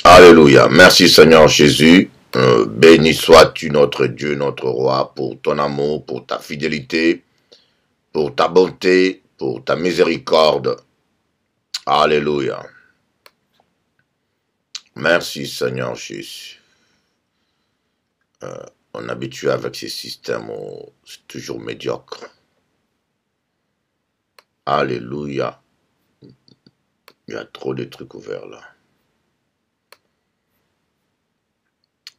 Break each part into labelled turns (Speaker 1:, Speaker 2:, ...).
Speaker 1: Alléluia. Merci Seigneur Jésus. Béni sois-tu notre Dieu, notre roi, pour ton amour, pour ta fidélité, pour ta bonté, pour ta miséricorde. Alléluia. Merci Seigneur Jésus. On est habitué avec ces systèmes, c'est toujours médiocre. Alléluia. Il y a trop de trucs ouverts là.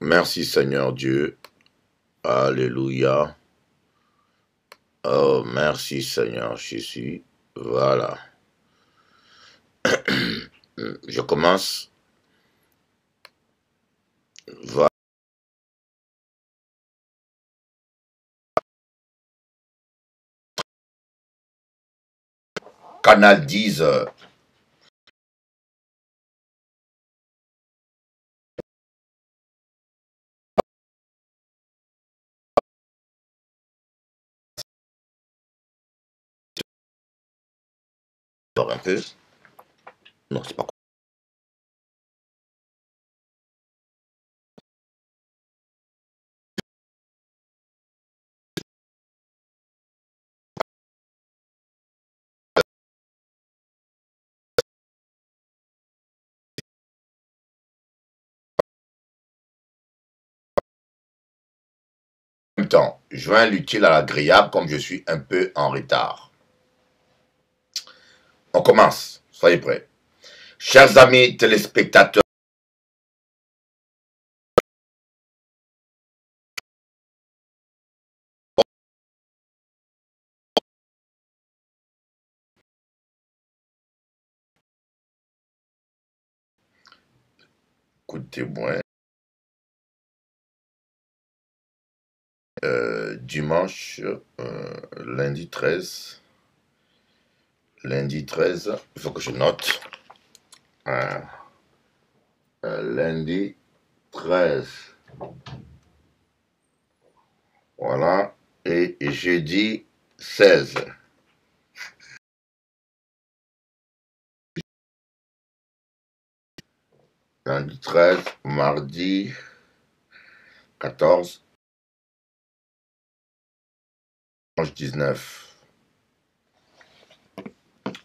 Speaker 1: Merci Seigneur Dieu. Alléluia. Oh, merci Seigneur Jésus. Voilà. Je commence. Voilà. Canal 10. Un peu. Non, c'est pas. En même temps, joins l'utile à l'agréable comme je suis un peu en retard. On commence. Soyez prêts. Chers amis téléspectateurs, écoutez-moi. Dimanche, lundi 13. Lundi 13, il faut que je note. Lundi 13. Voilà. Et jeudi 16. Lundi 13, mardi 14. 19.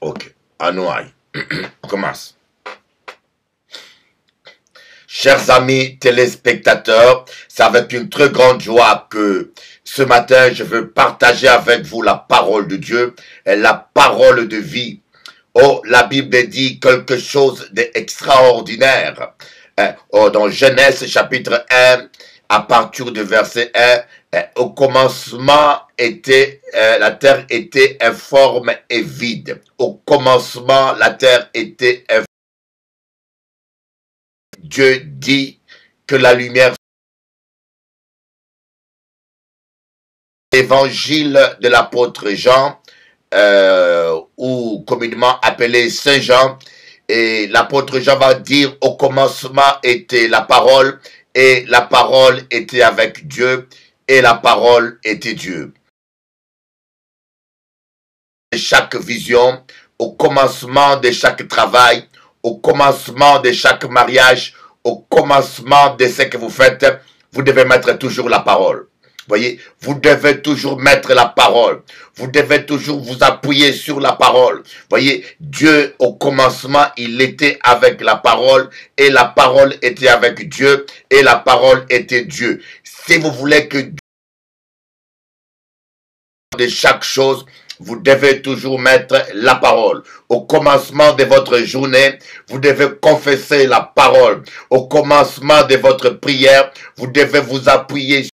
Speaker 1: Ok, à Noailles. On commence. Chers amis téléspectateurs, c'est avec une très grande joie que ce matin, je veux partager avec vous la parole de Dieu et la parole de vie. Oh, la Bible dit quelque chose d'extraordinaire. Oh, dans Genèse chapitre 1, à partir du verset 1, au commencement la terre était informe et vide. Au commencement, la terre était informe. Dieu dit que la lumière. L'évangile de l'apôtre Jean, ou communément appelé Saint Jean, et l'apôtre Jean va dire au commencement était la parole, et la parole était avec Dieu, et la parole était Dieu. Chaque vision, au commencement de chaque travail, au commencement de chaque mariage, au commencement de ce que vous faites, vous devez mettre toujours la parole. Voyez, vous devez toujours mettre la parole. Vous devez toujours vous appuyer sur la parole. Voyez, Dieu, au commencement, il était avec la parole, et la parole était avec Dieu, et la parole était Dieu. Si vous voulez que de chaque chose, vous devez toujours mettre la parole. Au commencement de votre journée, vous devez confesser la parole. Au commencement de votre prière, vous devez vous appuyer sur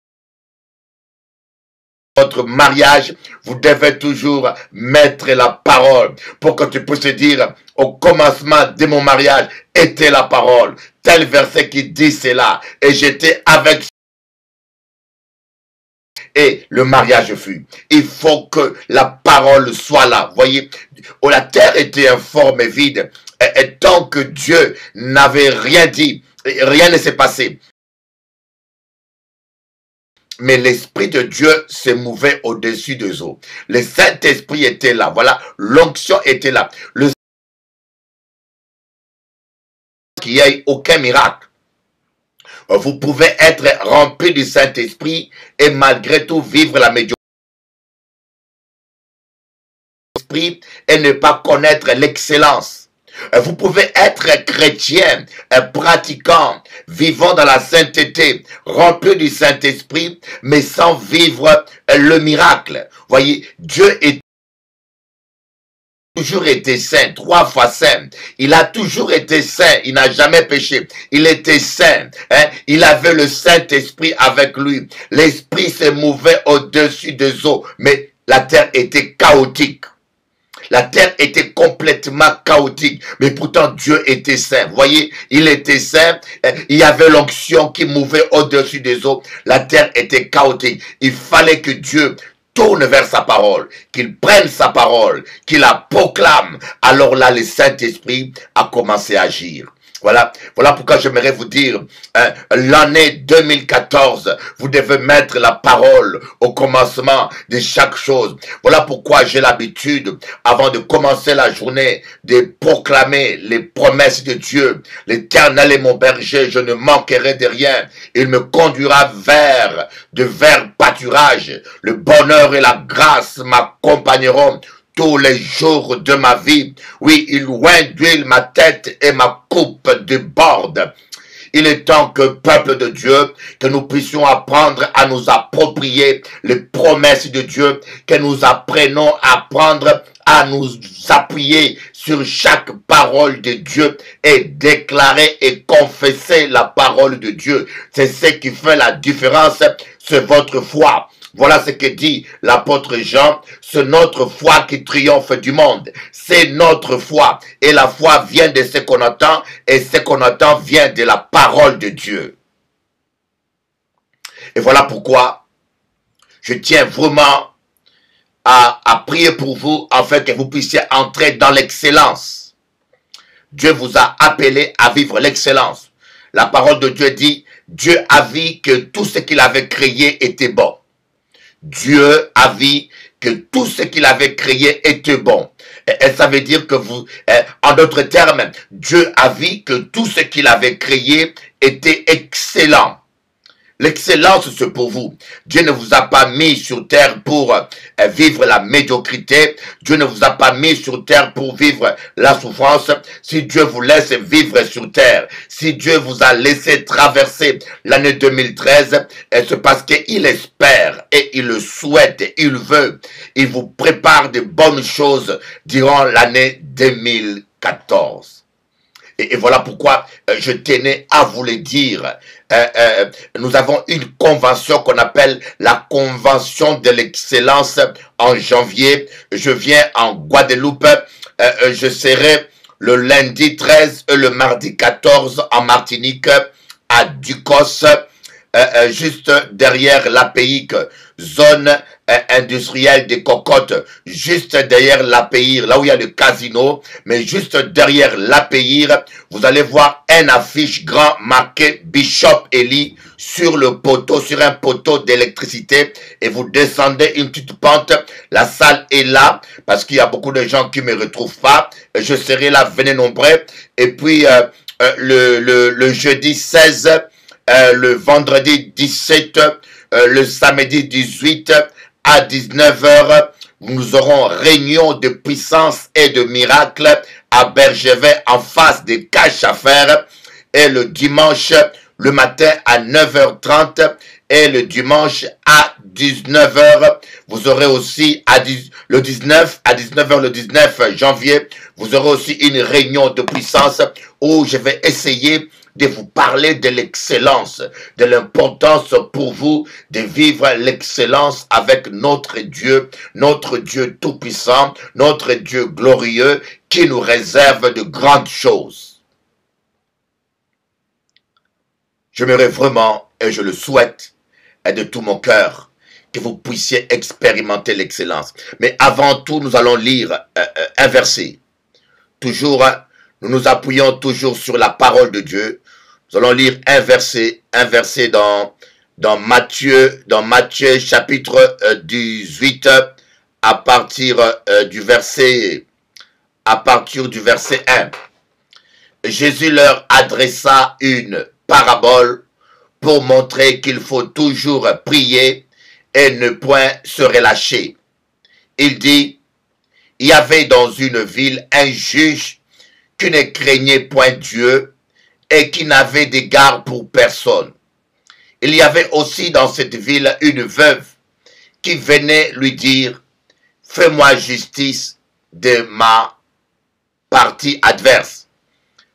Speaker 1: votre mariage. Vous devez toujours mettre la parole pour que tu puisses dire au commencement de mon mariage était la parole. Tel verset qui dit cela. Et j'étais avec et le mariage fut. Il faut que la parole soit là. Voyez, la terre était informe et vide. Et tant que Dieu n'avait rien dit, rien ne s'est passé. mais l'Esprit de Dieu se mouvait au-dessus des eaux. Le Saint-Esprit était là. Voilà, l'onction était là. Le qu'il n'y ait aucun miracle. Vous pouvez être rempli du Saint-Esprit et malgré tout vivre la médiocrité et ne pas connaître l'excellence. Vous pouvez être chrétien, pratiquant, vivant dans la sainteté, rempli du Saint-Esprit, mais sans vivre le miracle. Voyez, Dieu est toujours été saint, 3 fois saint. Il a toujours été saint, il n'a jamais péché. Il était saint, hein? Il avait le Saint-Esprit avec lui. L'Esprit se mouvait au-dessus des eaux, mais la terre était chaotique. La terre était complètement chaotique, mais pourtant Dieu était saint. Vous voyez, il était saint, il y avait l'onction qui mouvait au-dessus des eaux. La terre était chaotique. Il fallait que Dieu tourne vers sa parole, qu'il prenne sa parole, qu'il la proclame. Alors là, le Saint-Esprit a commencé à agir. Voilà pourquoi j'aimerais vous dire, l'année 2014, vous devez mettre la parole au commencement de chaque chose. Voilà pourquoi j'ai l'habitude, avant de commencer la journée, de proclamer les promesses de Dieu. L'Éternel est mon berger, je ne manquerai de rien. Il me conduira vers de verts pâturages. Le bonheur et la grâce m'accompagneront tous les jours de ma vie. Oui, il oint d'huile ma tête et ma coupe déborde. Il est temps que, peuple de Dieu, que nous puissions apprendre à nous approprier les promesses de Dieu, que nous apprenons à apprendre à nous appuyer sur chaque parole de Dieu et déclarer et confesser la parole de Dieu. C'est ce qui fait la différence, c'est votre foi. Voilà ce que dit l'apôtre Jean, c'est notre foi qui triomphe du monde. C'est notre foi. Et la foi vient de ce qu'on entend, et ce qu'on entend vient de la parole de Dieu. Et voilà pourquoi je tiens vraiment à prier pour vous, afin que vous puissiez entrer dans l'excellence. Dieu vous a appelé à vivre l'excellence. La parole de Dieu dit, Dieu a vu que tout ce qu'il avait créé était bon. Dieu a vu que tout ce qu'il avait créé était bon. Et ça veut dire que vous, en d'autres termes, Dieu a vu que tout ce qu'il avait créé était excellent. L'excellence, c'est pour vous. Dieu ne vous a pas mis sur terre pour vivre la médiocrité. Dieu ne vous a pas mis sur terre pour vivre la souffrance. Si Dieu vous laisse vivre sur terre, si Dieu vous a laissé traverser l'année 2013, c'est parce qu'il espère et il le souhaite et il veut. Il vous prépare de bonnes choses durant l'année 2014. Et voilà pourquoi je tenais à vous le dire. Nous avons une convention qu'on appelle la convention de l'excellence en janvier. Je viens en Guadeloupe. Je serai le lundi 13 et le mardi 14 en Martinique, à Ducos, juste derrière l'API, zone industrielle des Cocottes, juste derrière l'API, là où il y a le casino, mais juste derrière l'API, vous allez voir un affiche grand marqué Bishop Eli sur le poteau, sur un poteau d'électricité, et vous descendez une petite pente. La salle est là, parce qu'il y a beaucoup de gens qui ne me retrouvent pas. Je serai là, venez nombreux. Et puis, le jeudi 16, le vendredi 17, le samedi 18 à 19h, nous aurons réunion de puissance et de miracles à Bergevin en face des caches à faire. Et le dimanche, le matin à 9h30 et le dimanche à 19h. Vous aurez aussi le 19 à 19h le 19 janvier, vous aurez aussi une réunion de puissance où je vais essayer de vous parler de l'excellence, de l'importance pour vous de vivre l'excellence avec notre Dieu tout-puissant, notre Dieu glorieux qui nous réserve de grandes choses. J'aimerais vraiment, et je le souhaite, et de tout mon cœur, que vous puissiez expérimenter l'excellence. Mais avant tout, nous allons lire un verset. Toujours, nous nous appuyons toujours sur la parole de Dieu. Nous allons lire un verset dans dans Matthieu chapitre 18, à partir du verset 1. Jésus leur adressa une parabole pour montrer qu'il faut toujours prier et ne point se relâcher. Il dit, il y avait dans une ville un juge qui ne craignait point Dieu et qui n'avait d'égard pour personne. Il y avait aussi dans cette ville une veuve qui venait lui dire, fais-moi justice de ma partie adverse.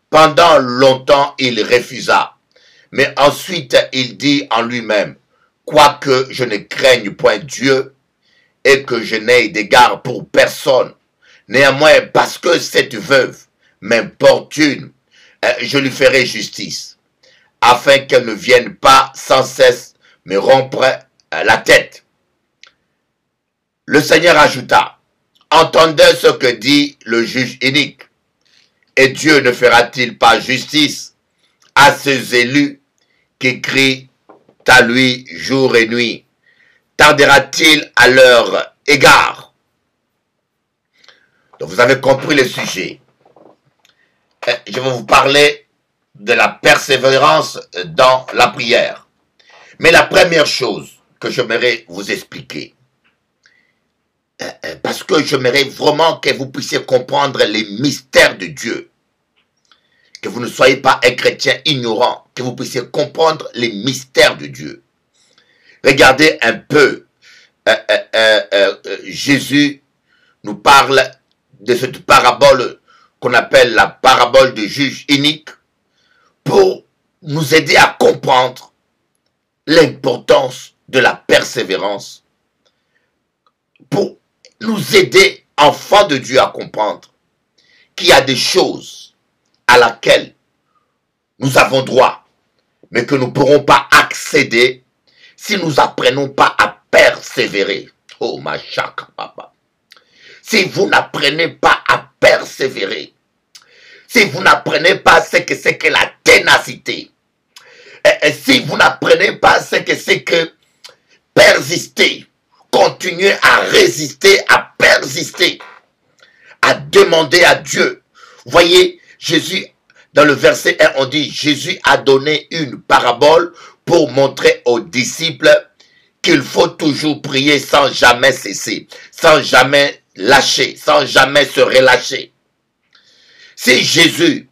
Speaker 1: Pendant longtemps, il refusa. Mais ensuite, il dit en lui-même, quoique je ne craigne point Dieu et que je n'ai d'égard pour personne, néanmoins, parce que cette veuve m'importune, je lui ferai justice, afin qu'elle ne vienne pas sans cesse me rompre la tête. Le Seigneur ajouta, entendez ce que dit le juge inique, et Dieu ne fera-t-il pas justice à ses élus qui crient à lui jour et nuit? Tardera-t-il à leur égard? Donc vous avez compris le sujet. Je vais vous parler de la persévérance dans la prière. Mais la première chose que j'aimerais vous expliquer, parce que j'aimerais vraiment que vous puissiez comprendre les mystères de Dieu, que vous ne soyez pas un chrétien ignorant, que vous puissiez comprendre les mystères de Dieu. Regardez un peu, Jésus nous parle de cette parabole qu'on appelle la parabole du juge inique pour nous aider à comprendre l'importance de la persévérance, pour nous aider, enfants de Dieu, à comprendre qu'il y a des choses à laquelle nous avons droit, mais que nous ne pourrons pas accéder si nous n'apprenons pas à persévérer. Oh, ma chaka, papa. Si vous n'apprenez pas à persévérer, si vous n'apprenez pas ce que c'est que la ténacité, et si vous n'apprenez pas ce que c'est que persister, continuer à résister, à persister, à demander à Dieu. Voyez, Jésus, dans le verset 1, on dit, Jésus a donné une parabole pour montrer aux disciples qu'il faut toujours prier sans jamais cesser, sans jamais lâcher, sans jamais se relâcher. Si Jésus,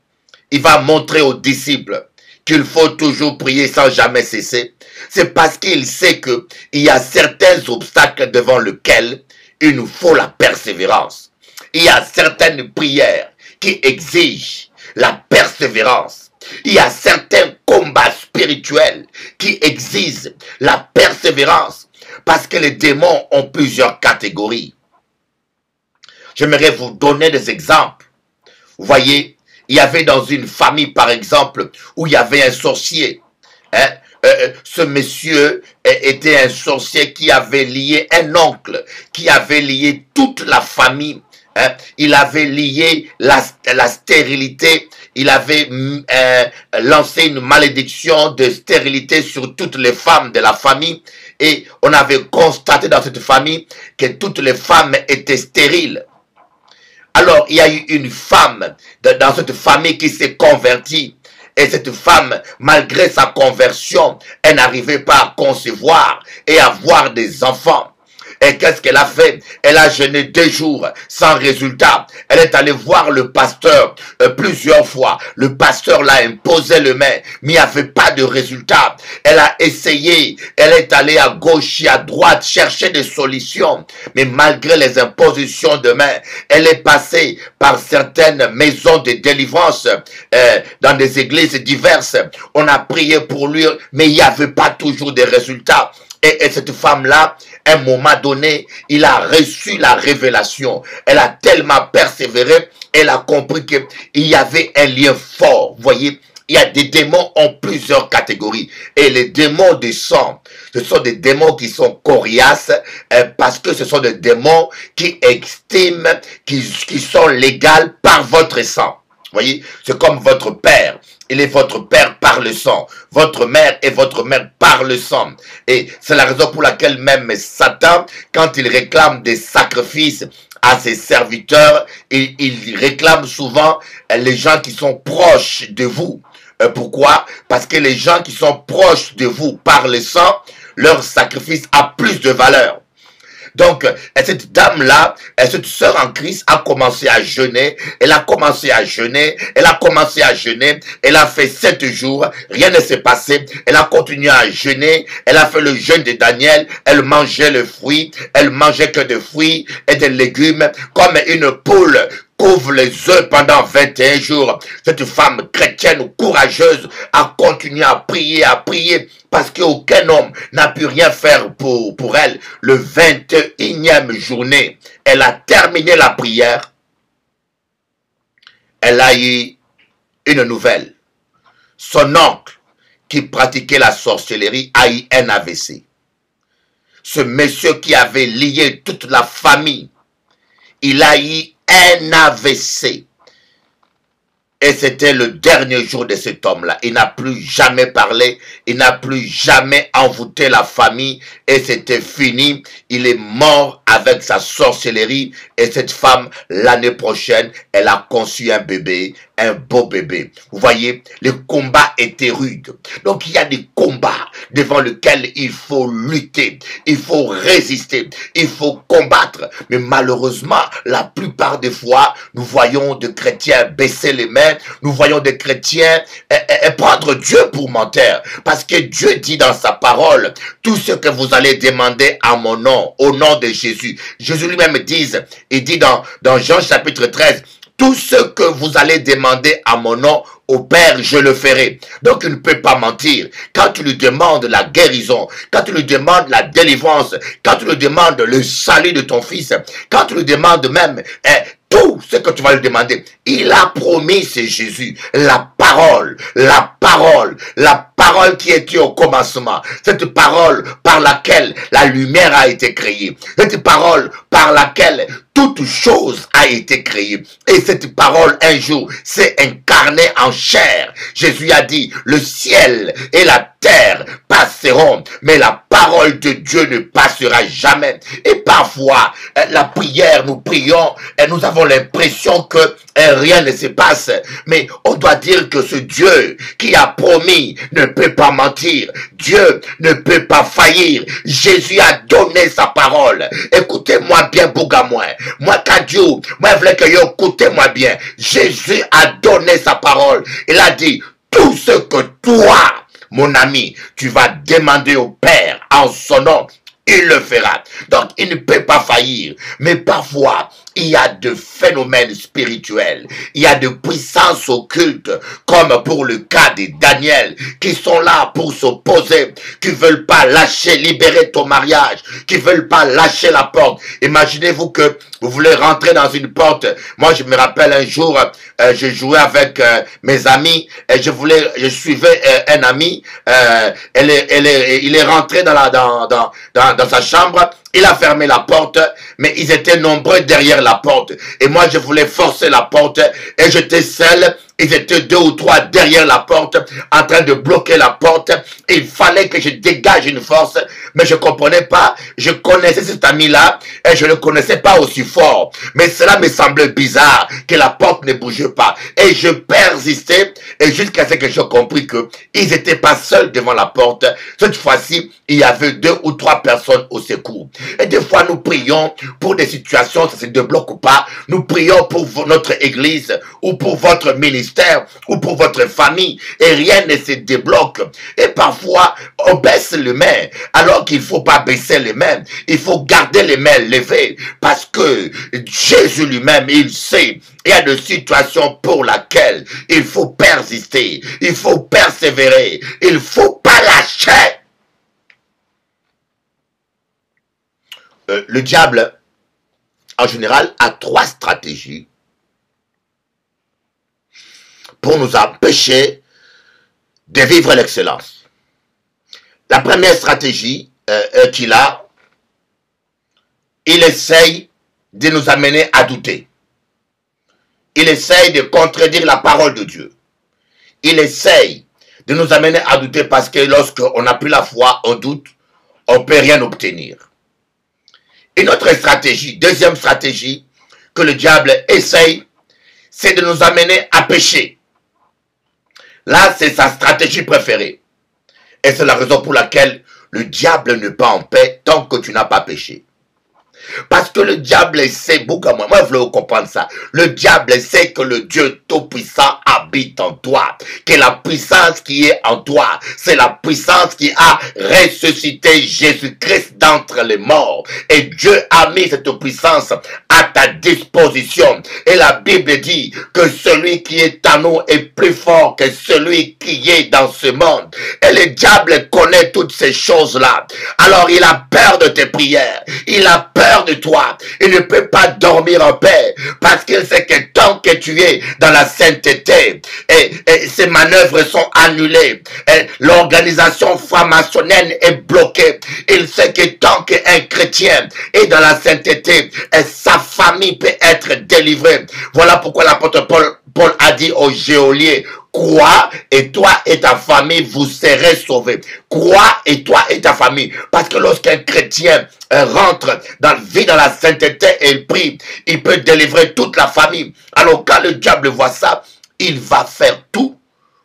Speaker 1: il va montrer aux disciples qu'il faut toujours prier sans jamais cesser, c'est parce qu'il sait qu'il y a certains obstacles devant lesquels il nous faut la persévérance. Il y a certaines prières qui exigent la persévérance. Il y a certains combats spirituels qui exigent la persévérance parce que les démons ont plusieurs catégories. J'aimerais vous donner des exemples. Vous voyez, il y avait dans une famille, par exemple, où il y avait un sorcier. Ce monsieur était un sorcier qui avait lié un oncle, qui avait lié toute la famille. Il avait lié la stérilité, il avait lancé une malédiction de stérilité sur toutes les femmes de la famille. Et on avait constaté dans cette famille que toutes les femmes étaient stériles. Alors, il y a eu une femme dans cette famille qui s'est convertie. Et cette femme, malgré sa conversion, elle n'arrivait pas à concevoir et à avoir des enfants. Et qu'est-ce qu'elle a fait? Elle a jeûné 2 jours sans résultat. Elle est allée voir le pasteur plusieurs fois. Le pasteur l'a imposé le main, mais il n'y avait pas de résultat. Elle a essayé, elle est allée à gauche et à droite chercher des solutions. Mais malgré les impositions de main, elle est passée par certaines maisons de délivrance dans des églises diverses. On a prié pour lui, mais il n'y avait pas toujours de résultats. Et cette femme-là, à un moment donné, il a reçu la révélation. Elle a tellement persévéré, elle a compris qu'il y avait un lien fort. Vous voyez, il y a des démons en plusieurs catégories. Et les démons du sang, ce sont des démons qui sont coriaces parce que ce sont des démons qui estiment qu'ils sont légaux par votre sang. Voyez, c'est comme votre père. Il est votre père par le sang. Votre mère est votre mère par le sang. Et c'est la raison pour laquelle même Satan, quand il réclame des sacrifices à ses serviteurs, il réclame souvent les gens qui sont proches de vous. Pourquoi? Parce que les gens qui sont proches de vous par le sang, leur sacrifice a plus de valeur. Donc, cette dame-là, cette sœur en Christ a commencé à jeûner, elle a commencé à jeûner, elle a commencé à jeûner, elle a fait 7 jours, rien ne s'est passé, elle a continué à jeûner, elle a fait le jeûne de Daniel, elle mangeait le fruit, elle mangeait que des fruits et des légumes, comme une poule couvre les œufs pendant 21 jours. Cette femme chrétienne courageuse a continué à prier, parce qu'aucun homme n'a pu rien faire pour elle. Le 21e journée, elle a terminé la prière. Elle a eu une nouvelle. Son oncle, qui pratiquait la sorcellerie, a eu un AVC. Ce monsieur qui avait lié toute la famille, il a eu un AVC. Et c'était le dernier jour de cet homme-là. Il n'a plus jamais parlé, il n'a plus jamais envoûté la famille et c'était fini. Il est mort avec sa sorcellerie et cette femme, l'année prochaine, elle a conçu un bébé, un beau bébé. Vous voyez, le combat était rude. Donc il y a des combats devant lesquels il faut lutter, il faut résister, il faut combattre. Mais malheureusement, la plupart des fois, nous voyons des chrétiens baisser les mains, nous voyons des chrétiens prendre Dieu pour menteur. Parce que Dieu dit dans sa parole, tout ce que vous allez demander à mon nom, au nom de Jésus. Jésus lui-même dit, il dit dans Jean chapitre 13, tout ce que vous allez demander à mon nom, au Père, je le ferai. Donc, il ne peut pas mentir. Quand tu lui demandes la guérison, quand tu lui demandes la délivrance, quand tu lui demandes le salut de ton fils, quand tu lui demandes même tout ce que tu vas lui demander, il a promis, c'est Jésus, la parole qui était au commencement, cette parole par laquelle la lumière a été créée, cette parole par laquelle toute chose a été créée. Et cette parole, un jour, s'est incarnée en chair. Jésus a dit, le ciel et la terre passeront, mais la parole de Dieu ne passera jamais. Et parfois, la prière, nous prions et nous avons l'impression que rien ne se passe. Mais on doit dire que ce Dieu qui a promis ne peut pas mentir. Dieu ne peut pas faillir. Jésus a donné sa parole. Écoutez-moi bien, Bougamoin. Moi, Kadiou, moi, je voulais que vous écoutez-moi bien. Jésus a donné sa parole. Il a dit, tout ce que toi, mon ami, tu vas demander au Père en son nom, il le fera. Donc, il ne peut pas faillir. Mais parfois, il y a de phénomènes spirituels, il y a de puissances occultes, comme pour le cas de Daniel, qui sont là pour s'opposer, qui ne veulent pas lâcher, libérer ton mariage, qui ne veulent pas lâcher la porte. Imaginez-vous que vous voulez rentrer dans une porte. Moi, je me rappelle un jour, je jouais avec mes amis, et je suivais un ami, il est rentré dans sa chambre, il a fermé la porte, mais ils étaient nombreux derrière la porte. Et moi, je voulais forcer la porte et j'étais seul. Ils étaient 2 ou 3 derrière la porte, en train de bloquer la porte. Il fallait que je dégage une force, mais je comprenais pas. Je connaissais cet ami-là et je ne le connaissais pas aussi fort. Mais cela me semblait bizarre que la porte ne bougeait pas. Et je persistais et jusqu'à ce que j'ai compris que ils n'étaient pas seuls devant la porte. Cette fois-ci, il y avait 2 ou 3 personnes au secours. Et des fois, nous prions pour des situations, ça se débloque ou pas. Nous prions pour notre église ou pour votre ministère ou pour votre famille et rien ne se débloque. Et parfois, on baisse les mains alors qu'il ne faut pas baisser les mains. Il faut garder les mains levées parce que Jésus lui-même, il sait. Il y a des situations pour lesquelles il faut persister, il faut persévérer, il ne faut pas lâcher. Le diable, en général, a 3 stratégies pour nous empêcher de vivre l'excellence. La première stratégie qu'il a, il essaye de nous amener à douter. il essaye de contredire la parole de Dieu. Il essaye de nous amener à douter parce que lorsqu'on n'a plus la foi, on doute, on ne peut rien obtenir. Une autre stratégie, deuxième stratégie que le diable essaye, c'est de nous amener à pécher. Là, c'est sa stratégie préférée. Et c'est la raison pour laquelle le diable n'est pas en paix tant que tu n'as pas péché. Parce que le diable sait beaucoup à moi. Moi, je veux comprendre ça. Le diable sait que le Dieu Tout-Puissant habite en toi. Que la puissance qui est en toi, c'est la puissance qui a ressuscité Jésus-Christ d'entre les morts. Et Dieu a mis cette puissance à ta disposition. Et la Bible dit que celui qui est en nous est plus fort que celui qui est dans ce monde. Et le diable connaît toutes ces choses-là. Alors il a peur de tes prières. Il a peur de toi. Il ne peut pas dormir en paix parce qu'il sait que tant que tu es dans la sainteté et ses manœuvres sont annulées, l'organisation franc-maçonnienne est bloquée. Il sait que tant qu'un chrétien est dans la sainteté, sa famille peut être délivrée. Voilà pourquoi l'apôtre Paul a dit aux geôliers: crois et toi et ta famille vous serez sauvés. Crois et toi et ta famille. Parce que lorsqu'un chrétien rentre vit dans la sainteté et il prie, il peut délivrer toute la famille. Alors quand le diable voit ça, il va faire tout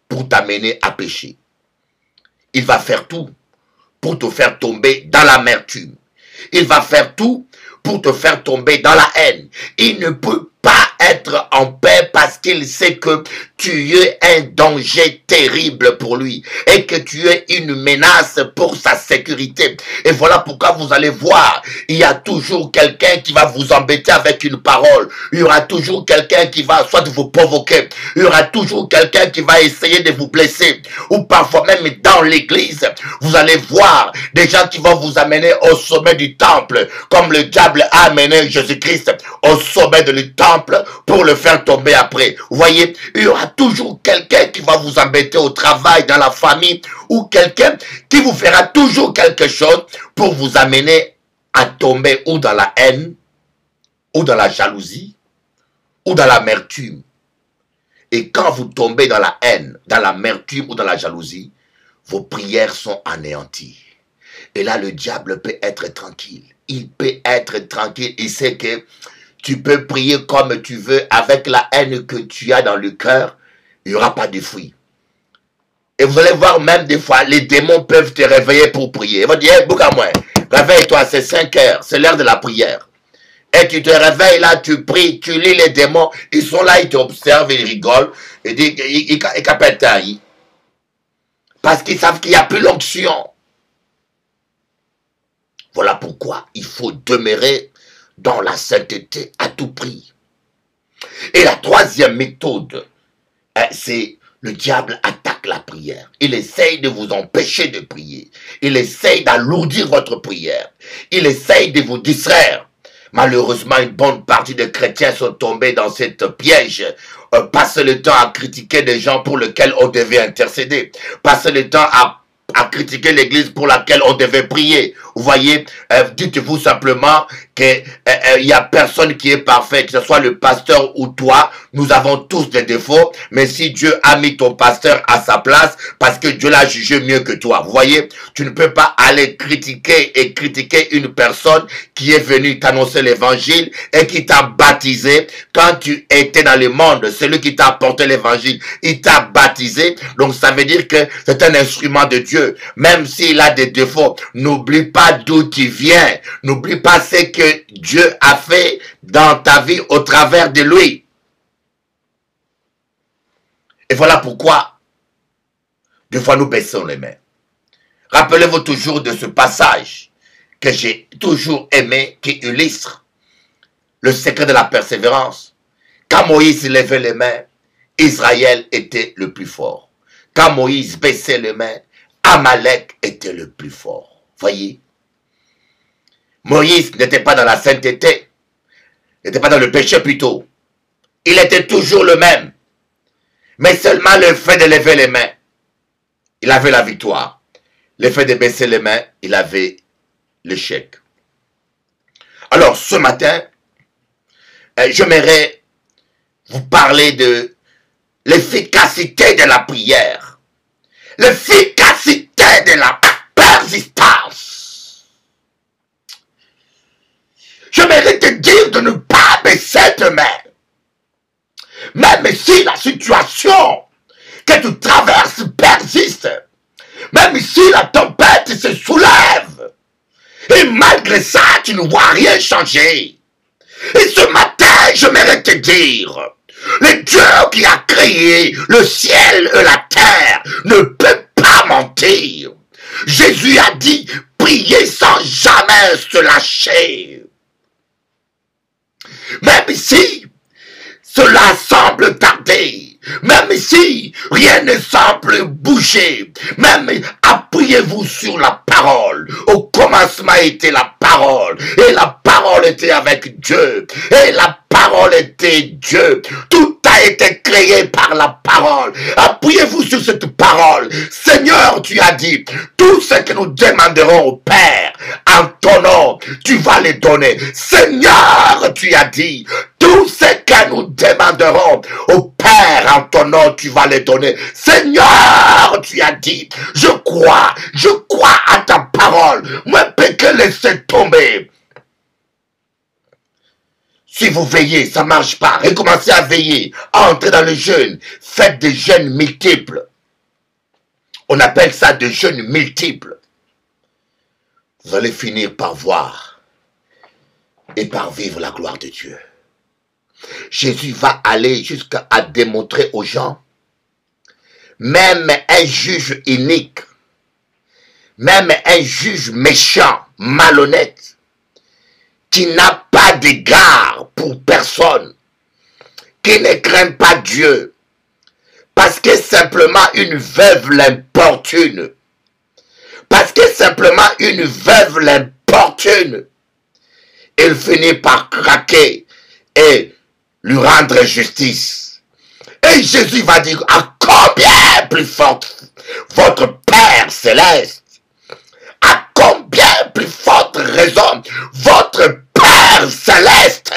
Speaker 1: pour t'amener à pécher. Il va faire tout pour te faire tomber dans l'amertume. Il va faire tout pour te faire tomber dans la haine. Il ne peut pas être en paix parce qu'il sait que tu es un danger terrible pour lui et que tu es une menace pour sa sécurité. Et voilà pourquoi vous allez voir, il y a toujours quelqu'un qui va vous embêter avec une parole. Il y aura toujours quelqu'un qui va soit vous provoquer. Il y aura toujours quelqu'un qui va essayer de vous blesser. Ou parfois même dans l'église, vous allez voir des gens qui vont vous amener au sommet du temple, comme le diable a amené Jésus-Christ au sommet du temple pour le faire tomber après. Vous voyez, il y aura toujours quelqu'un qui va vous embêter au travail, dans la famille, ou quelqu'un qui vous fera toujours quelque chose pour vous amener à tomber ou dans la haine, ou dans la jalousie, ou dans l'amertume. Et quand vous tombez dans la haine, dans l'amertume ou dans la jalousie, vos prières sont anéanties. Et là, le diable peut être tranquille. Il peut être tranquille. Il sait que tu peux prier comme tu veux avec la haine que tu as dans le cœur. Il n'y aura pas de fruit. Et vous allez voir même des fois, les démons peuvent te réveiller pour prier. Ils vont dire, hey, Bouka-moi, réveille-toi, c'est 5 heures, c'est l'heure de la prière. Et tu te réveilles là, tu pries, tu lis les démons. Ils sont là, ils t'observent, ils rigolent. Ils disent, ils capètent. Parce qu'ils savent qu'il n'y a plus l'onction. Voilà pourquoi il faut demeurer dans la sainteté à tout prix. Et la troisième méthode, c'est le diable attaque la prière. Il essaye de vous empêcher de prier. Il essaye d'alourdir votre prière. Il essaye de vous distraire. Malheureusement, une bonne partie des chrétiens sont tombés dans cette piège. Passent le temps à critiquer des gens pour lesquels on devait intercéder. Passent le temps à critiquer l'église pour laquelle on devait prier. Vous voyez, dites-vous simplement qu'il n'y a personne qui est parfait, que ce soit le pasteur ou toi, nous avons tous des défauts, mais si Dieu a mis ton pasteur à sa place, parce que Dieu l'a jugé mieux que toi, vous voyez, tu ne peux pas aller critiquer une personne qui est venue t'annoncer l'évangile et qui t'a baptisé quand tu étais dans le monde. Celui qui t'a apporté l'évangile, il t'a baptisé, donc ça veut dire que c'est un instrument de Dieu. Même s'il a des défauts, n'oublie pas d'où tu viens. N'oublie pas ce que Dieu a fait dans ta vie au travers de lui. Et voilà pourquoi, des fois, nous baissons les mains. Rappelez-vous toujours de ce passage que j'ai toujours aimé, qui illustre le secret de la persévérance. Quand Moïse levait les mains, Israël était le plus fort. Quand Moïse baissait les mains, Amalek était le plus fort. Voyez, Moïse n'était pas dans la sainteté, n'était pas dans le péché plutôt. Il était toujours le même. Mais seulement le fait de lever les mains, il avait la victoire. Le fait de baisser les mains, il avait l'échec. Alors ce matin, j'aimerais vous parlez de l'efficacité de la prière, l'efficacité de la persistance. J'aimerais te dire de ne pas baisser tes mains. Même si la situation que tu traverses persiste, même si la tempête se soulève, et malgré ça, tu ne vois rien changer. Et ce matin, j'aimerais te dire, le Dieu qui a créé le ciel et la terre ne peut pas mentir. Jésus a dit, priez sans jamais se lâcher. Même si cela semble tarder, même si rien ne semble bouger, même appuyez-vous sur la parole. Au commencement était la parole, et la parole était avec Dieu, et la parole était Dieu. Tout a été créé par la parole. Appuyez-vous sur cette parole. Seigneur, tu as dit, tout ce que nous demanderons au Père, en ton nom, tu vas les donner. Seigneur, tu as dit, tout ce que nous demanderons au Père en ton nom, tu vas les donner. Seigneur, tu as dit, je crois à ta parole. Moi, je peux que laisser tomber. Si vous veillez, ça ne marche pas. Recommencez à veiller, à entrer dans le jeûne. Faites des jeûnes multiples. On appelle ça des jeûnes multiples. Vous allez finir par voir et par vivre la gloire de Dieu. Jésus va aller jusqu'à démontrer aux gens, même un juge inique, même un juge méchant, malhonnête, qui n'a pas d'égard pour personne, qui ne craint pas Dieu, parce que simplement une veuve l'importune, parce que simplement une veuve l'importune, il finit par craquer et lui rendre justice. Et Jésus va dire, à combien plus forte votre Père céleste, à combien plus forte raison votre Père céleste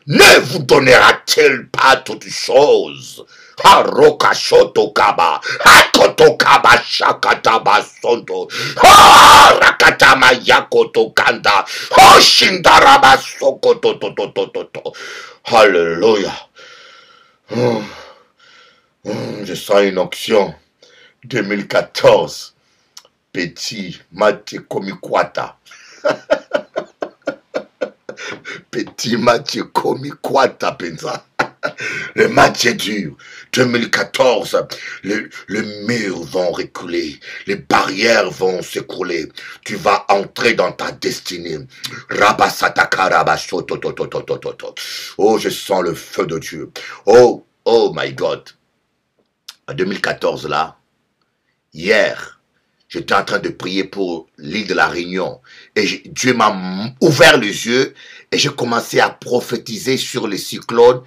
Speaker 1: ne vous donnera-t-il pas toutes choses? Harokashotokaba, Hakotokaba Shakataba Sondo, Rakatama Yakotokanda, Hoshindaraba Sokotototototo. Alléluia. Je sens une onction. 2014. Petit Mathieu Komikwata. Petit Mathieu Komikwata, pensa. Le match est dur. 2014, les murs vont reculer, les barrières vont s'écrouler. Tu vas entrer dans ta destinée. Oh, je sens le feu de Dieu. Oh my God. En 2014, là, hier, j'étais en train de prier pour l'île de la Réunion. Et Dieu m'a ouvert les yeux et j'ai commencé à prophétiser sur les cyclones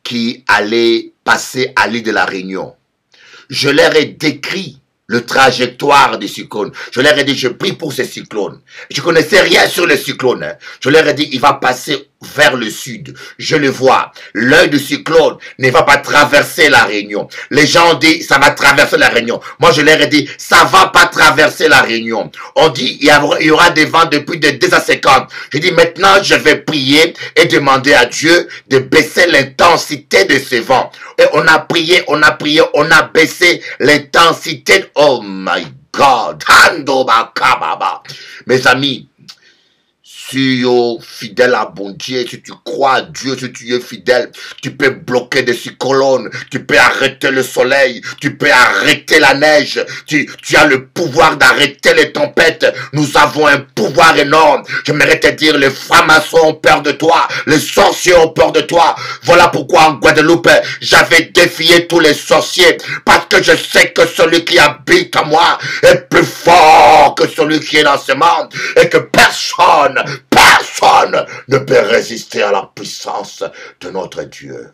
Speaker 1: qui allaient passer à l'île de la Réunion. Je leur ai décrit le trajectoire des cyclones. Je leur ai dit, je prie pour ces cyclones. Je connaissais rien sur les cyclones. Hein. Je leur ai dit, il va passer vers le sud. Je le vois. L'œil du cyclone ne va pas traverser la Réunion. Les gens ont dit, ça va traverser la Réunion. Moi, je leur ai dit, ça va pas traverser la Réunion. On dit, il y aura des vents de plus de 250. Je dis, maintenant, je vais prier et demander à Dieu de baisser l'intensité de ces vents. Et on a prié, on a baissé l'intensité. Oh my God. Mes amis, si tu es fidèle à bon Dieu, si tu crois à Dieu, si tu es fidèle, tu peux bloquer des cyclones, tu peux arrêter le soleil, tu peux arrêter la neige, tu as le pouvoir d'arrêter les tempêtes. Nous avons un pouvoir énorme. J'aimerais te dire, les francs-maçons ont peur de toi, les sorciers ont peur de toi. Voilà pourquoi en Guadeloupe, j'avais défié tous les sorciers, parce que je sais que celui qui habite en moi est plus fort que celui qui est dans ce monde, et que personne ne peut résister à la puissance de notre Dieu.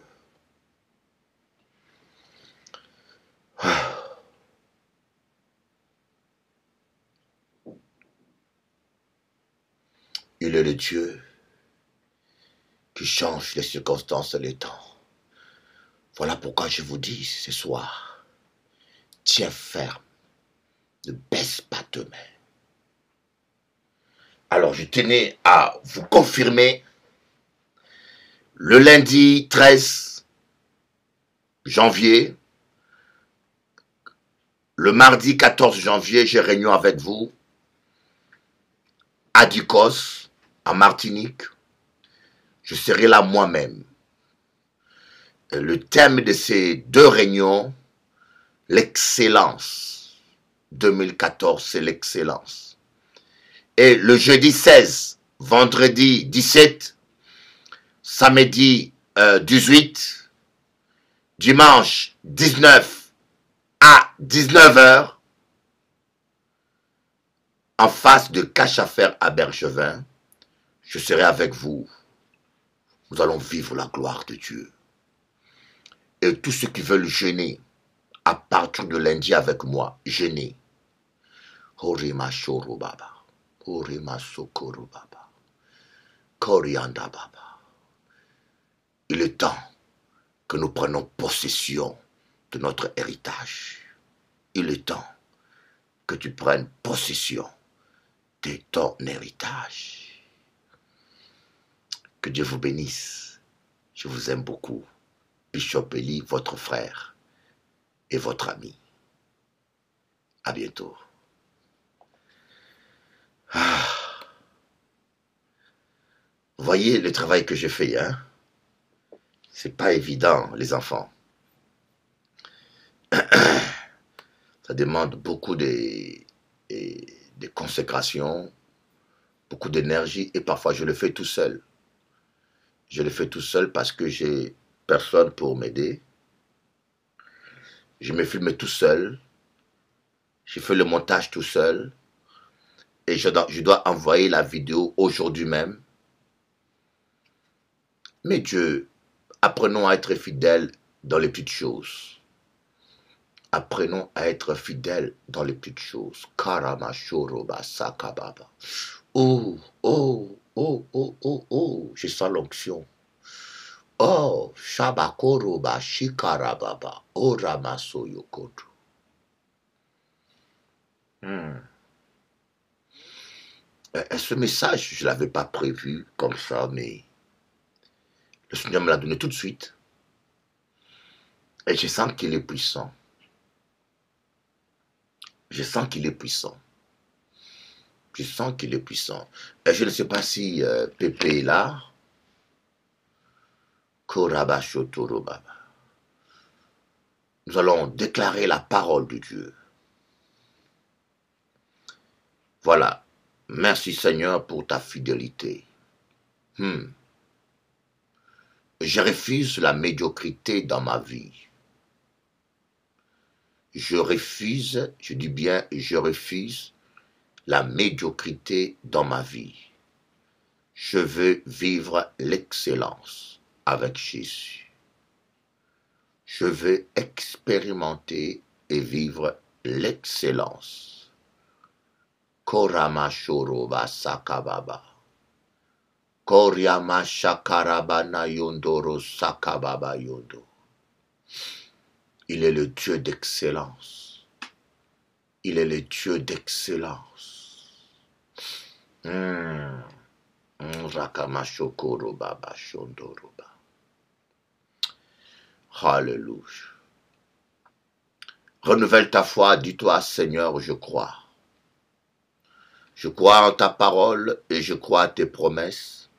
Speaker 1: Il est le Dieu qui change les circonstances et les temps. Voilà pourquoi je vous dis ce soir, tiens ferme, ne baisse pas tes mains. Alors je tenais à vous confirmer, le lundi 13 janvier, le mardi 14 janvier, j'ai réunion avec vous à Ducos, en Martinique. Je serai là moi-même. Le thème de ces deux réunions, l'excellence. 2014, c'est l'excellence. Et le jeudi 16, vendredi 17, samedi 18, dimanche 19 à 19h, en face de Cache à Faire à Bergevin, je serai avec vous. Nous allons vivre la gloire de Dieu. Et tous ceux qui veulent jeûner, à partir de lundi avec moi, jeûner. Horima Shoro Baba, Horima Sokoro Baba, Korianda Baba. Il est temps que nous prenions possession de notre héritage. Il est temps que tu prennes possession de ton héritage. Que Dieu vous bénisse. Je vous aime beaucoup. Bishop Eli, votre frère et votre ami. À bientôt. Voyez le travail que je fais, hein? C'est pas évident, les enfants. Ça demande beaucoup de consécration, beaucoup d'énergie, et parfois je le fais tout seul. Je le fais tout seul parce que j'ai personne pour m'aider. Je me filme tout seul. Je fais le montage tout seul. Et je dois envoyer la vidéo aujourd'hui même. Mais Dieu, apprenons à être fidèles dans les petites choses. Apprenons à être fidèles dans les petites choses. Karamashoroba sakababa. Oh, oh, oh, oh, oh, oh, je sens l'onction. Oh, Shabakoroba Shikarababa, Oramaso Yokoto. Ce message, je ne l'avais pas prévu comme ça, mais le Seigneur me l'a donné tout de suite. Et je sens qu'il est puissant. Je sens qu'il est puissant. Je sens qu'il est puissant. Et je ne sais pas si Pépé est là. Korabashotorobaba. Nous allons déclarer la parole de Dieu. Voilà. Merci Seigneur pour ta fidélité. Je refuse la médiocrité dans ma vie. Je refuse, je dis bien, je refuse la médiocrité dans ma vie. Je veux vivre l'excellence avec Jésus. Je veux expérimenter et vivre l'excellence. Korama Shoroba Sakababa. Koryama Shakarabana Yondoro Sakababa Yondo. Il est le Dieu d'excellence. Il est le Dieu d'excellence. Rakamashokoro Baba Shondoroba. Alléluia. Renouvelle ta foi, dis-toi, Seigneur, je crois. Je crois en ta parole et je crois à tes promesses.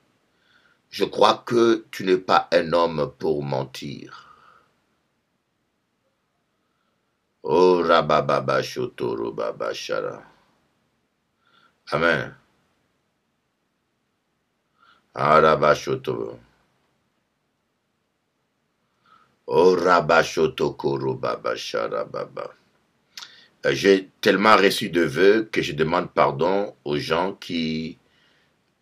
Speaker 1: Je crois que tu n'es pas un homme pour mentir. Oh Rabababa Shotoro Baba Shara. Amen. Arabashotoro. Oh Rabashotokoro Baba Shara Baba. J'ai tellement reçu de vœux que je demande pardon aux gens qui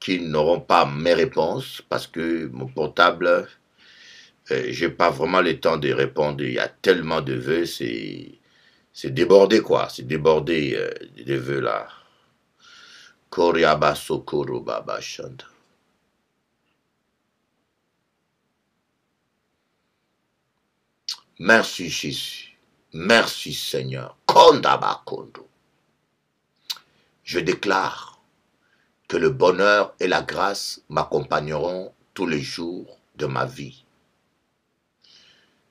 Speaker 1: n'auront pas mes réponses parce que mon portable, j'ai pas vraiment le temps de répondre. Il y a tellement de vœux, c'est débordé quoi, c'est débordé des vœux là. Koryaba Sokoro Baba Shanda. Merci Jésus. Merci Seigneur. Kondabakondo. Je déclare que le bonheur et la grâce m'accompagneront tous les jours de ma vie.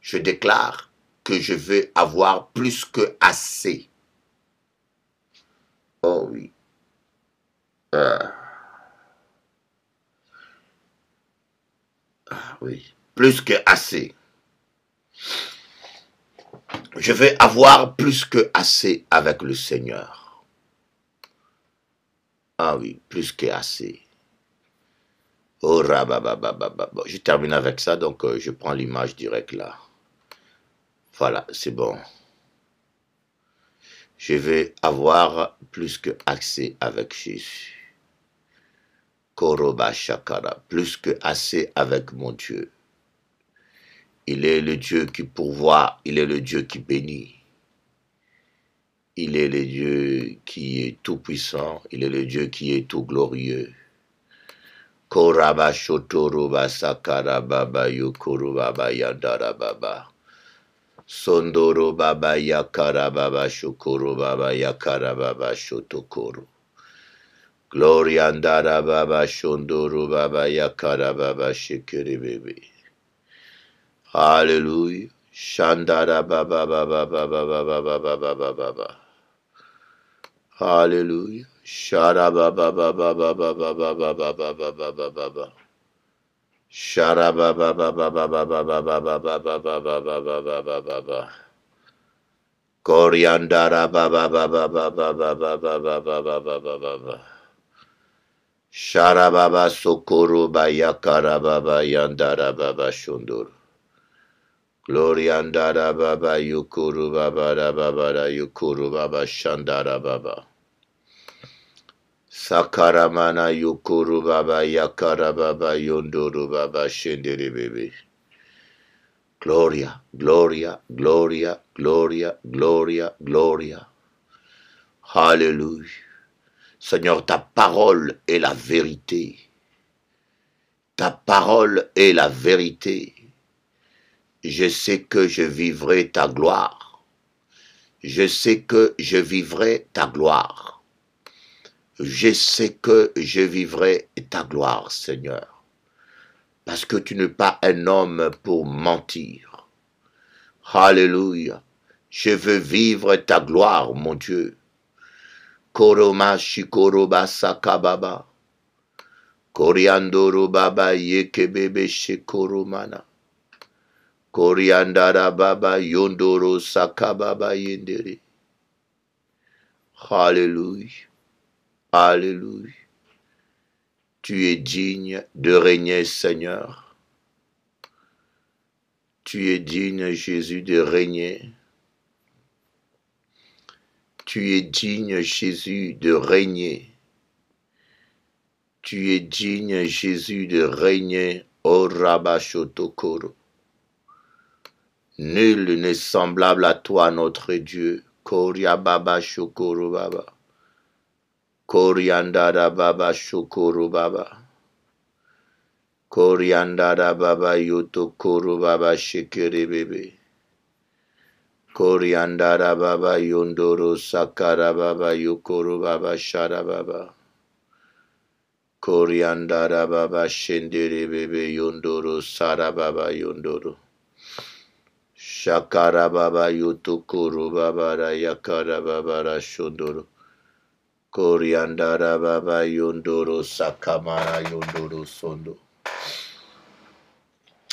Speaker 1: Je déclare que je vais avoir plus que assez. Oh oui. Oui. Plus que assez. Je vais avoir plus que assez avec le Seigneur. Ah oui, plus que assez. Oh, rabababababa. Je termine avec ça, donc je prends l'image directe là. Voilà, c'est bon. Je vais avoir plus que assez avec Jésus. Koroba Shakara, plus que assez avec mon Dieu. Il est le Dieu qui pourvoit, il est le Dieu qui bénit. Il est le Dieu qui est tout puissant, il est le Dieu qui est tout glorieux. Koraba Shotoroba Sakara Baba Yokorobaba Yandara Baba. Sondoro Baba Yakara Baba Shokoro Baba Yakara Baba Shotokoro. Gloria Andara Baba Shondoro Baba Yakara Baba Shekere Bebe. Hallelujah. Shandara Baba Baba Baba Baba Baba Baba Baba. Hallelujah. Shara Baba Baba Baba Baba Baba Baba Baba Baba. Shara Baba Baba Baba Baba Baba Baba Baba Baba Baba. Coriandara Baba Baba Baba Baba Baba Baba Baba Baba. Shara Baba Sokoro Bayakara Baba Yandara Baba Shunduru. Gloriandara Baba Yukuru Baba Baba Yukuru Baba Shandara Baba. Sakaramana Yukuru Baba Yakara Baba Yunduru Baba Shendere Bebe. Gloria, Gloria, Gloria, Gloria, Gloria, Gloria. Hallelujah. Seigneur, ta parole est la vérité. Ta parole est la vérité. Je sais que je vivrai ta gloire. Je sais que je vivrai ta gloire. Je sais que je vivrai ta gloire, Seigneur. Parce que tu n'es pas un homme pour mentir. Alléluia. Je veux vivre ta gloire, mon Dieu. Koroma shikoroba sakababa. Koriandoro baba yekebebe shekoromana. Koriandara baba yondoro sakababa yendere. Alléluia. Alléluia. Tu es digne de régner, Seigneur. Tu es digne, Jésus, de régner. Tu es digne, Jésus, de régner. Tu es digne, Jésus, de régner, ô Rabashotokoro. Nul n'est semblable à toi, notre Dieu. Koria Baba Shokoro Baba. Koriandara Baba Shokoro Baba. Koriandara Baba Yotokoro Baba Shekere Bebe. Koriandara Baba Yondoro Sakara Baba Yokoro Baba Shara Baba. Koriandara Baba Shendere Bebe Yondoro Sara Baba Yondoro. Shakara Baba Yotokoro Baba Yakara Baba Shondoro. Koriandara Baba Yondoro Sakamara Yondoro Sondo.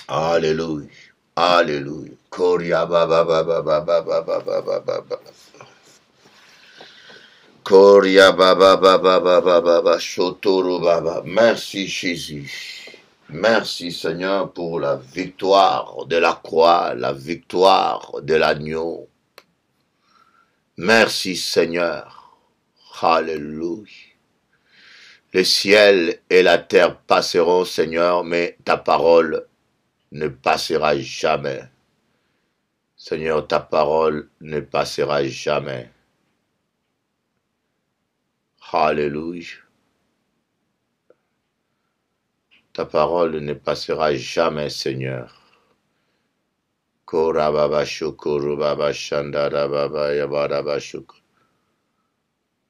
Speaker 1: Alléluia. Alléluia. Koria Baba Baba Baba Baba Baba Baba. Koria Baba Baba Baba Baba Shotoro Baba. Merci Jésus. Merci Seigneur pour la victoire de la croix, la victoire de l'agneau. Merci Seigneur. Alléluia. Le ciel et la terre passeront Seigneur, mais ta parole ne passera jamais. Seigneur, ta parole ne passera jamais. Alléluia. Ta parole ne passera jamais, Seigneur. Korababa shukuru baba shandara baba yababa shukuru.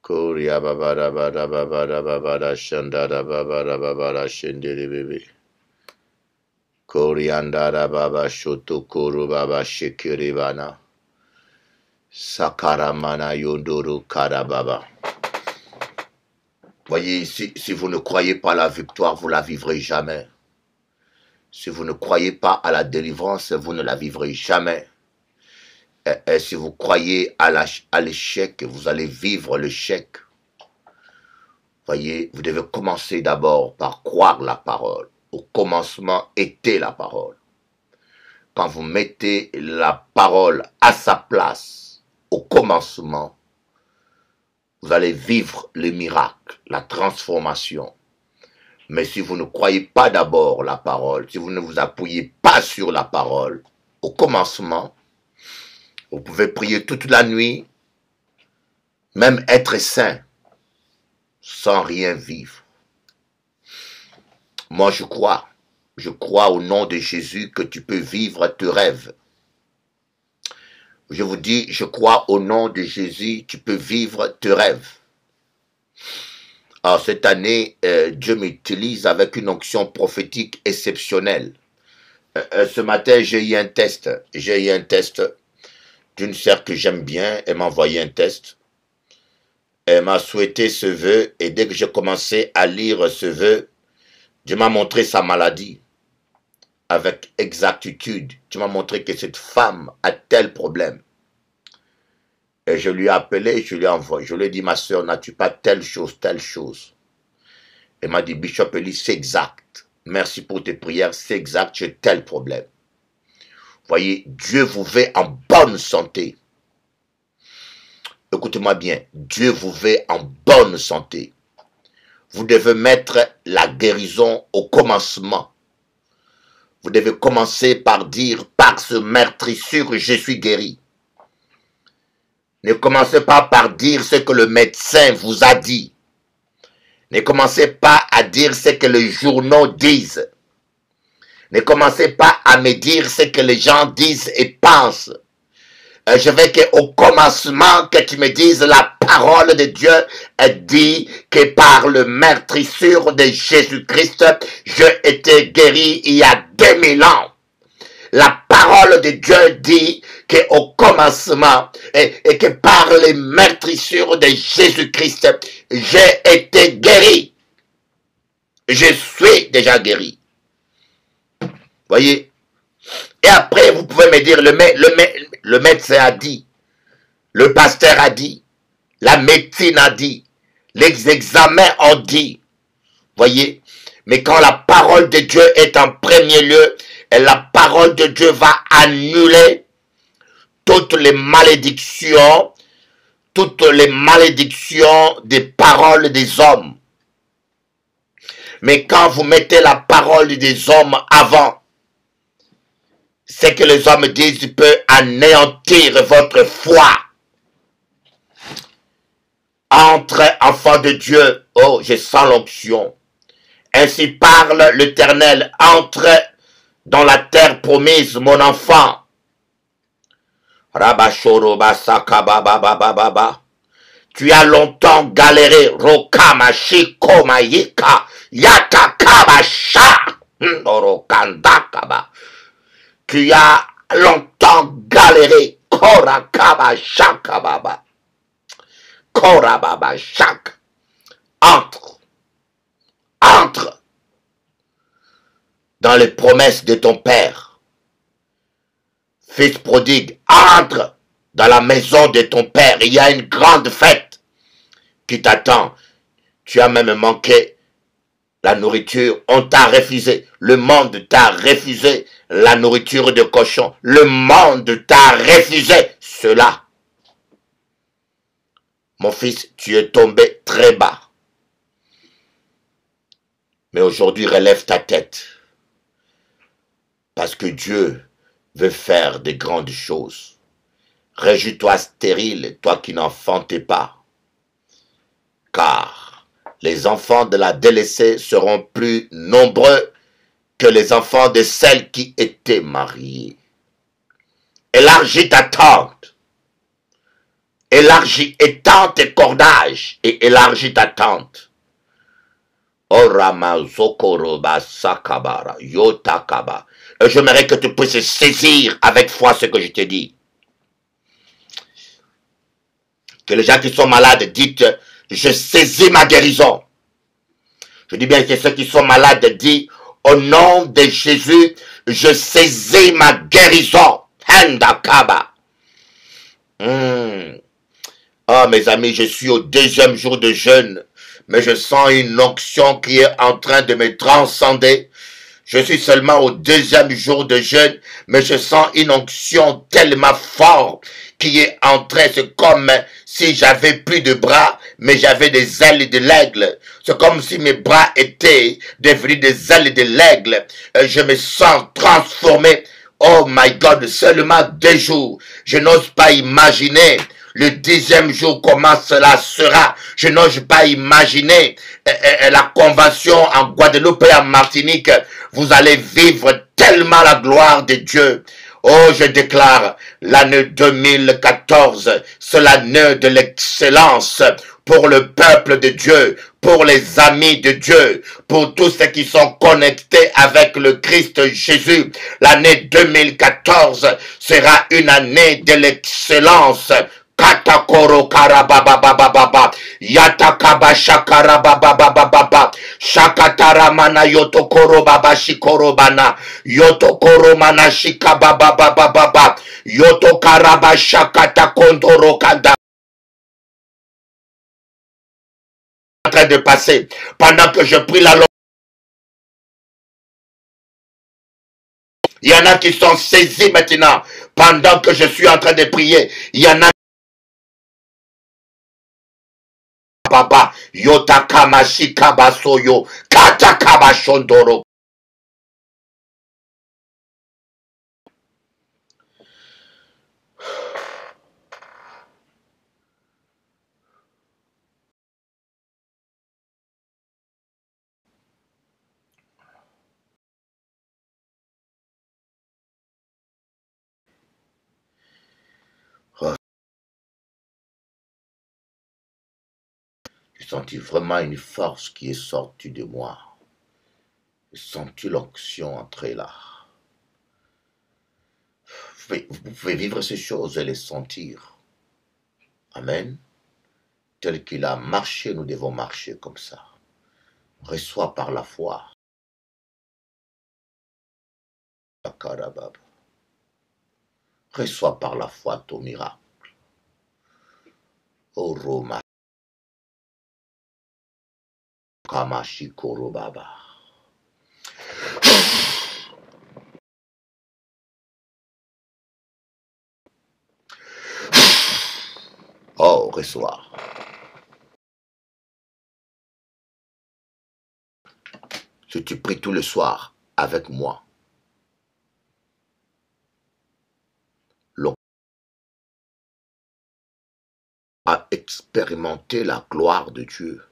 Speaker 1: Koria baba baba baba baba shandara baba baba shendiri bibi. Koriandara baba shutukuru baba shikirivana. Sakaramana yunduru karababa. Voyez, si vous ne croyez pas à la victoire, vous ne la vivrez jamais. Si vous ne croyez pas à la délivrance, vous ne la vivrez jamais. Et si vous croyez à l'échec, vous allez vivre l'échec. Voyez, vous devez commencer d'abord par croire la parole. Au commencement était la parole. Quand vous mettez la parole à sa place, au commencement, vous allez vivre le miracle, la transformation. Mais si vous ne croyez pas d'abord la parole, si vous ne vous appuyez pas sur la parole, au commencement, vous pouvez prier toute la nuit, même être saint, sans rien vivre. Moi, je crois au nom de Jésus que tu peux vivre tes rêves. Je vous dis, je crois au nom de Jésus, tu peux vivre tes rêves. Alors, cette année, Dieu m'utilise avec une onction prophétique exceptionnelle. Ce matin, j'ai eu un test. J'ai eu un test d'une sœur que j'aime bien. Elle m'a envoyé un test. Elle m'a souhaité ce vœu. Et dès que j'ai commencé à lire ce vœu, Dieu m'a montré sa maladie. Avec exactitude. Dieu m'a montré que cette femme a tel problème. Et je lui ai appelé, je lui ai envoyé. Je lui ai dit, ma soeur, n'as-tu pas telle chose, telle chose? Elle m'a dit, Bishop Eli, c'est exact. Merci pour tes prières, c'est exact, j'ai tel problème. Voyez, Dieu vous veut en bonne santé. Écoutez-moi bien, Dieu vous veut en bonne santé. Vous devez mettre la guérison au commencement. Vous devez commencer par dire, par ce meurtrissure, je suis guéri. Ne commencez pas par dire ce que le médecin vous a dit. Ne commencez pas à dire ce que les journaux disent. Ne commencez pas à me dire ce que les gens disent et pensent. Je veux qu'au commencement, que tu me dises la parole de Dieu dit que par le meurtrissure de Jésus-Christ, j'ai été guéri il y a 2000 ans. La parole de Dieu dit qu'au commencement et que par les meurtrissures de Jésus-Christ, j'ai été guéri. Je suis déjà guéri. Voyez? Et après, vous pouvez me dire, le médecin a dit, le pasteur a dit, la médecine a dit, les examens ont dit. Voyez? Mais quand la parole de Dieu est en premier lieu, et la parole de Dieu va annuler toutes les malédictions des paroles des hommes. Mais quand vous mettez la parole des hommes avant, ce que les hommes disent peut anéantir votre foi. Entre, enfants de Dieu, oh, je sens l'onction. Ainsi parle l'Éternel, entre dans la terre promise, mon enfant. Tu as longtemps galéré. Rokama shikoma yika yakakabasha. Tu as longtemps galéré. Korakabashakababa. Korababashak. Entre dans les promesses de ton Père. Fils prodigue, entre dans la maison de ton Père. Il y a une grande fête qui t'attend. Tu as même manqué la nourriture. On t'a refusé. Le monde t'a refusé la nourriture de cochon. Le monde t'a refusé cela. Mon fils, tu es tombé très bas. Mais aujourd'hui, relève ta tête. Parce que Dieu veut faire de grandes choses. Réjouis-toi stérile, toi qui n'enfantais pas. Car les enfants de la délaissée seront plus nombreux que les enfants de celles qui étaient mariées. Élargis ta tente. Élargis, étends tes cordages et élargis ta tente. Orama zokoroba sakabara yotakaba. Et j'aimerais que tu puisses saisir avec foi ce que je te dis. Que les gens qui sont malades disent, je saisis ma guérison. Je dis bien que ceux qui sont malades disent, au nom de Jésus, je saisis ma guérison. Handakaba. Oh mes amis, je suis au 2e jour de jeûne, mais je sens une onction qui est en train de me transcender. Je suis seulement au 2e jour de jeûne, mais je sens une onction tellement forte qui est en train, c'est comme si j'avais plus de bras, mais j'avais des ailes de l'aigle. C'est comme si mes bras étaient devenus des ailes de l'aigle. Je me sens transformé. Oh my God, seulement 2 jours. Je n'ose pas imaginer le 10e jour comment cela sera. Je n'ose pas imaginer la convention en Guadeloupe et en Martinique. Vous allez vivre tellement la gloire de Dieu. Oh, je déclare, l'année 2014, c'est l'année de l'excellence pour le peuple de Dieu, pour les amis de Dieu, pour tous ceux qui sont connectés avec le Christ Jésus. L'année 2014 sera une année de l'excellence. Katakoro karabababababa yatakaba shakarabababababa shakatara mana yotokoro baba shikorobana yotokoro mana shikabababababa yotokaraba shakata kondoro kanda. En train de passer pendant que je prie la langue. Il y en a qui sont saisis maintenant pendant que je suis en train de prier. Il y en a Baba yotakama shikabasoyo katakaba shondoro. J'ai senti vraiment une force qui est sortie de moi. J'ai senti l'onction entrer là. Vous pouvez vivre ces choses et les sentir. Amen. Tel qu'il a marché, nous devons marcher comme ça. Reçois par la foi. Reçois par la foi ton miracle. Oh Roma. Kamashikoro Baba. Oh, reçois. Si tu pries tout le soir avec moi, l'on a expérimenté la gloire de Dieu.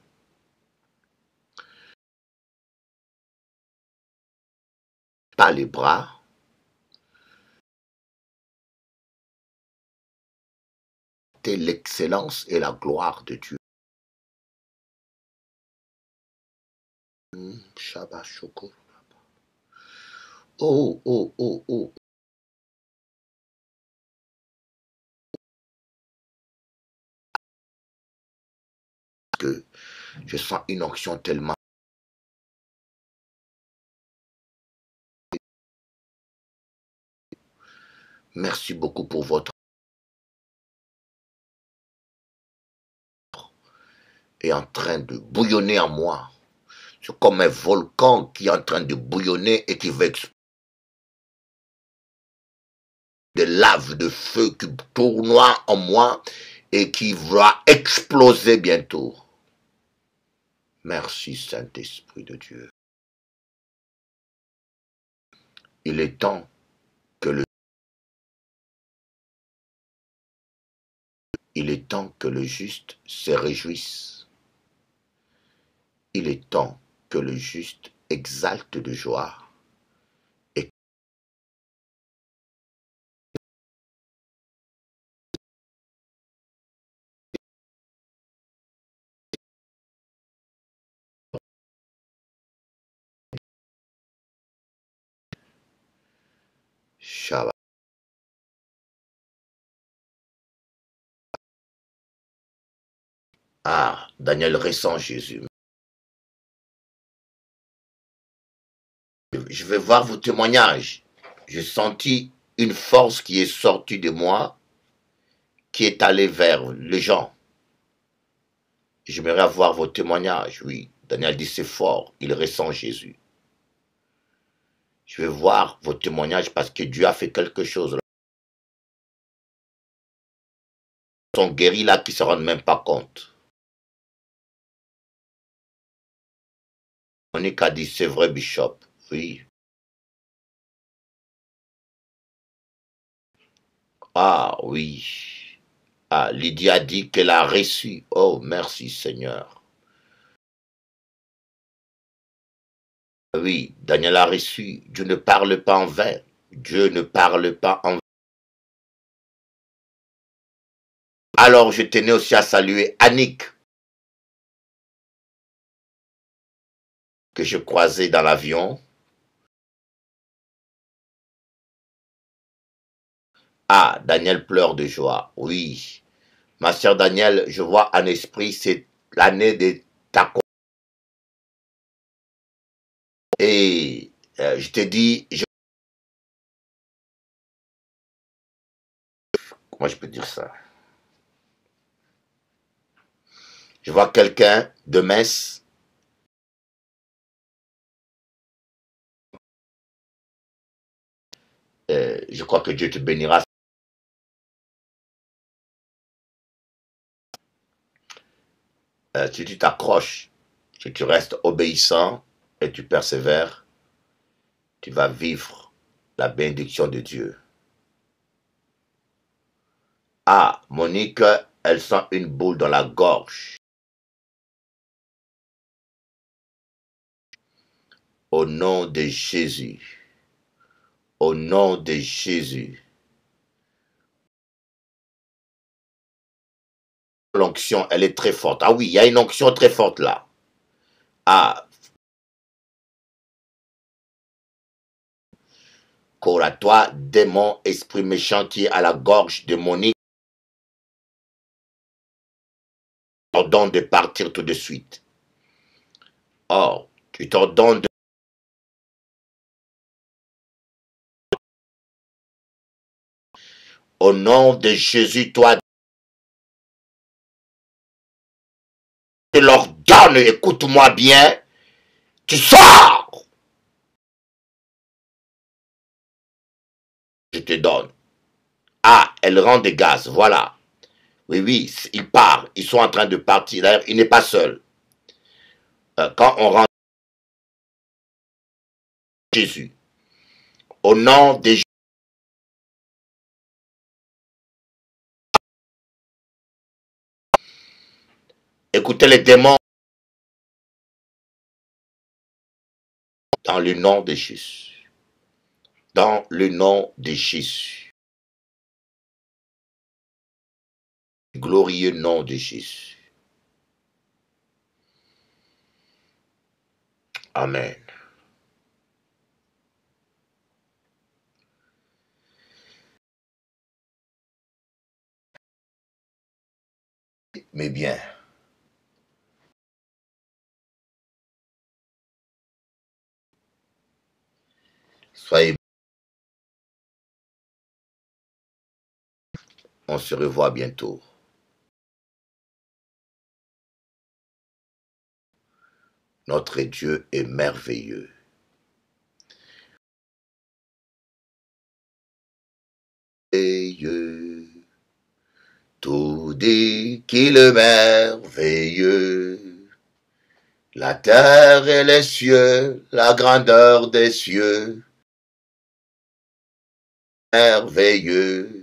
Speaker 1: Pas les bras, c'est l'excellence et la gloire de Dieu. Shabbat Shoko. Oh, oh, oh, oh. Que je sens une onction tellement. Merci beaucoup pour votre. Est en train de bouillonner en moi. C'est comme un volcan qui est en train de bouillonner et qui veut exploser. De lave, de feu qui tournoie en moi et qui va exploser bientôt. Merci Saint-Esprit de Dieu. Il est temps que le juste se réjouisse. Il est temps que le juste exalte de joie. Shabbat. Ah, Daniel ressent Jésus. Je vais voir vos témoignages. J'ai senti une force qui est sortie de moi, qui est allée vers les gens. J'aimerais avoir vos témoignages, oui. Daniel dit c'est fort, il ressent Jésus. Je vais voir vos témoignages parce que Dieu a fait quelque chose. Ils sont guéris là qui ne se rendent même pas compte. Monique a dit c'est vrai, Bishop. Oui. Ah oui. Ah, Lydie a dit qu'elle a reçu. Oh, merci Seigneur. Oui, Daniel a reçu. Dieu ne parle pas en vain. Dieu ne parle pas en vain. Alors, je tenais aussi à saluer Annick, que je croisais dans l'avion. Ah, Daniel pleure de joie. Oui. Ma sœur Daniel, je vois en esprit, c'est l'année de ta... Et je te dis, comment je peux dire ça? Je vois quelqu'un de Metz. Je crois que Dieu te bénira. Si tu t'accroches, si tu restes obéissant et tu persévères, tu vas vivre la bénédiction de Dieu. Ah, Monique, elle sent une boule dans la gorge. Au nom de Jésus. Au nom de Jésus. L'onction, elle est très forte. Ah oui, il y a une onction très forte là. Ah, corps à toi, démon, esprit méchant qui est à la gorge de Monique, t'ordonne de partir tout de suite. Or, tu t'ordonnes de... Au nom de Jésus, toi, je l'ordonne, écoute-moi bien, tu sors. Je te donne. Ah, elle rend des gaz, voilà. Oui, oui, il part. Ils sont en train de partir. D'ailleurs, il n'est pas seul. Quand on rend Jésus, au nom de Jésus, écoutez les démons dans le nom de Jésus. Dans le nom de Jésus. Glorieux nom de Jésus. Amen. Mais bien. Soyez. On se revoit bientôt. Notre Dieu est merveilleux. Tout dit qu'il est merveilleux. La terre et les cieux, la grandeur des cieux. Merveilleux.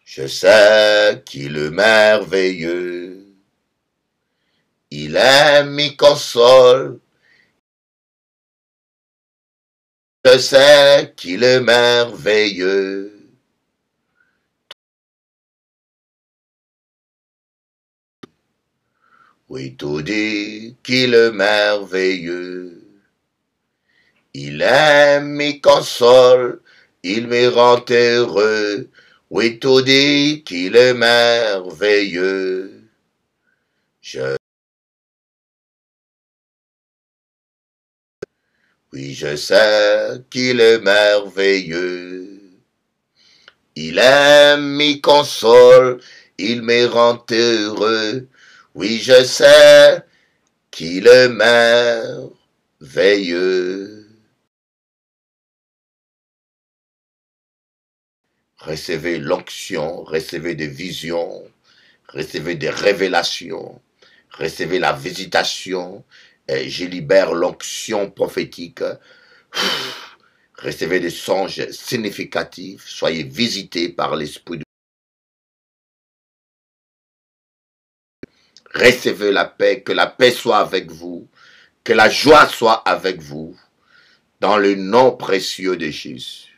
Speaker 1: Je sais qu'il est merveilleux. Il aime, il console. Je sais qu'il est merveilleux. Oui, tout dit qu'il est merveilleux. Il aime, il console, il me rend heureux. Oui, tout dit qu'il est merveilleux. Oui, je sais qu'il est merveilleux. Il aime, il console, il me rend heureux. Oui, je sais qu'il est merveilleux. Recevez l'onction, recevez des visions, recevez des révélations, recevez la visitation. Et je libère l'onction prophétique. Recevez des songes significatifs. Soyez visités par l'Esprit de Dieu. Recevez la paix, que la paix soit avec vous, que la joie soit avec vous, dans le nom précieux de Jésus.